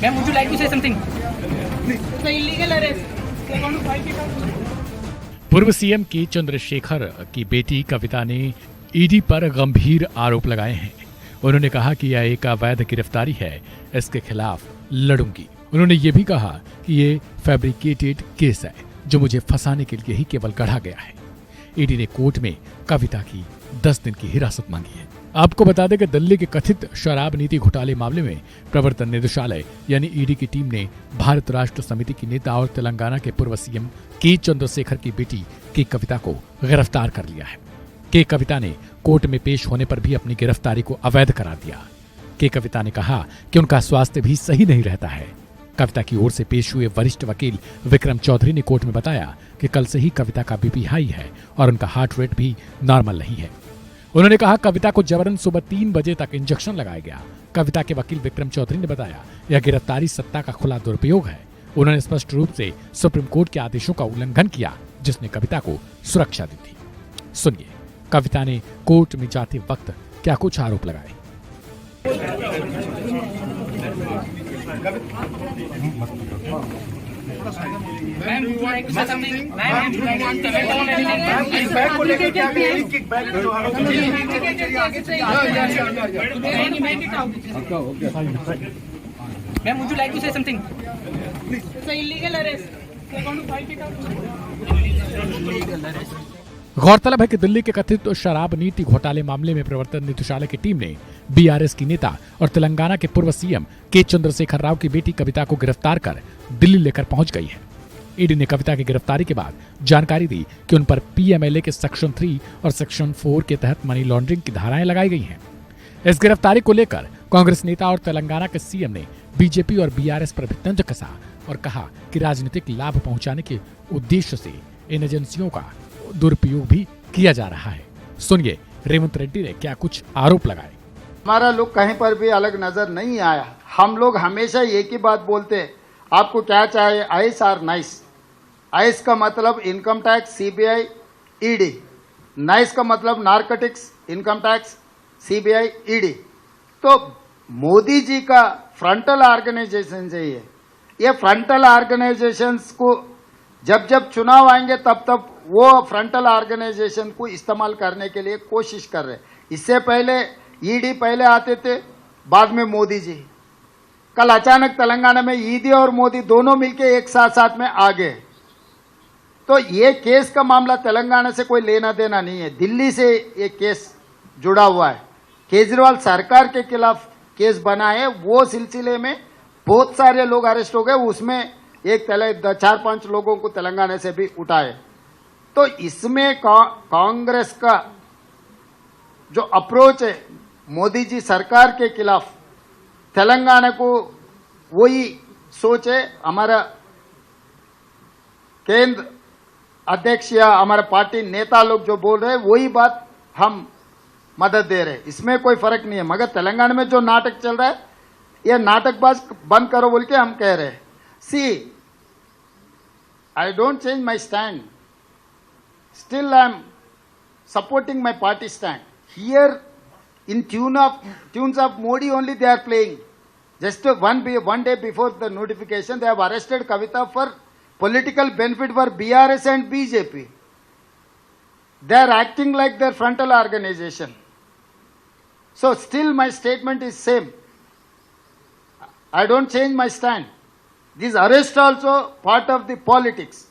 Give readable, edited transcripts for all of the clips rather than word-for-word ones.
Ma'am, would you like to say something? It's an illegal arrest. They want to fight it out. पूर्व CM के चंद्रशेखर की बेटी कविता ने ED पर गंभीर आरोप लगाए हैं। उन्होंने कहा कि यह एक अवैध गिरफ्तारी है, इसके खिलाफ लड़ूंगी। उन्होंने ये भी कहा कि ये फैब्रिकेटेड केस है जो मुझे फंसाने के लिए ही केवल गढ़ा गया है। ईडी ने कोर्ट में कविता की 10 दिन की हिरासत मांगी है। आपको बता दें कि दिल्ली के कथित शराब नीति घोटाले मामले में प्रवर्तन निदेशालय यानी ईडी की टीम ने भारत राष्ट्र समिति की नेता और तेलंगाना के पूर्व सीएम के चंद्रशेखर की बेटी के कविता को गिरफ्तार कर लिया है। के कविता ने कोर्ट में पेश होने पर भी अपनी गिरफ्तारी को अवैध करार दिया। के कविता ने कहा कि उनका स्वास्थ्य भी सही नहीं रहता है। कविता की ओर से पेश हुए वरिष्ठ वकील विक्रम चौधरी ने कोर्ट में बताया कि कल से ही कविता का बीपी हाई है और उनका हार्ट रेट भी नॉर्मल नहीं है। उन्होंने कहा कविता को जबरन सुबह 3 बजे तक इंजेक्शन लगाया गया। कविता के वकील विक्रम चौधरी ने बताया यह गिरफ्तारी सत्ता का खुला दुरुपयोग है। उन्होंने स्पष्ट रूप से सुप्रीम कोर्ट के आदेशों का उल्लंघन किया जिसने कविता को सुरक्षा दी थी। सुनिए कविता ने कोर्ट में जाते वक्त क्या कुछ आरोप लगाए। Ma'am, would you like to say something? Ma'am, would you like to comment on anything? इस बैग को लेकर क्या कहेंगे? किक बैग जो Ma'am, would you like to say something? It's an illegal arrest. They want to fight it out. गौरतलब है कि दिल्ली के कथित शराब नीति घोटाले मामले में प्रवर्तन निदेशालय की टीम ने बीआरएस की नेता और तेलंगाना के पूर्व सीएम के चंद्रशेखर राव की बेटी कविता को गिरफ्तार कर दिल्ली लेकर पहुंच गई है। ईडी ने कविता की गिरफ्तारी के बाद जानकारी दी कि उन पर पीएमएलए के सेक्शन 3 और सेक्शन 4 के तहत मनी लॉन्ड्रिंग की धाराएं लगाई गई हैं। इस गिरफ्तारी को लेकर कांग्रेस नेता और तेलंगाना के सीएम ने बीजेपी और बीआरएस पर भी तंज कसा और कहा कि राजनीतिक लाभ पहुंचाने के उद्देश्य से इन एजेंसियों का दुरुपयोग भी किया जा रहा है। सुनिए रेवंत रेड्डी ने क्या कुछ आरोप लगाए। हमारा लोग कहीं पर भी अलग नजर नहीं आया। हम लोग हमेशा एक ही बात बोलते हैं, आपको क्या चाहिए, आइस और नाइस। आइस का मतलब income tax, CBI, ED. Nice का मतलब narcotics, income tax, CBI, ED. तो मोदी जी का फ्रंटल ऑर्गेनाइजेशन चाहिए। ये फ्रंटल ऑर्गेनाइजेशंस को जब जब चुनाव आएंगे तब तब वो फ्रंटल ऑर्गेनाइजेशन को इस्तेमाल करने के लिए कोशिश कर रहे। इससे पहले ईडी पहले आते थे, बाद में मोदी जी। कल अचानक तेलंगाना में ईडी और मोदी दोनों मिलके एक साथ में आ गए। तो ये केस का मामला तेलंगाना से कोई लेना देना नहीं है, दिल्ली से ये केस जुड़ा हुआ है। केजरीवाल सरकार के खिलाफ केस बना है, वो सिलसिले में बहुत सारे लोग अरेस्ट हो गए। उसमें एक 4-5 लोगों को तेलंगाना से भी उठाए। तो इसमें कांग्रेस का जो अप्रोच है मोदी जी सरकार के खिलाफ, तेलंगाना को वही सोच है। हमारा केंद्र अध्यक्ष या हमारा पार्टी नेता लोग जो बोल रहे हैं वही बात हम मदद दे रहे हैं, इसमें कोई फर्क नहीं है। मगर तेलंगाना में जो नाटक चल रहा है ये नाटकबाज बंद करो बोल के हम कह रहे हैं। सी, I don't change my stand. Still I am supporting my party stand. Here in tunes of Modi only they are playing. Just one day before the notification they have arrested Kavita for political benefit for BRS and BJP. They are acting like their frontal organization. So still my statement is same. I don't change my stand. This arrest also part of the politics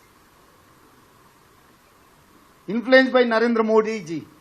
influenced by Narendra Modi ji.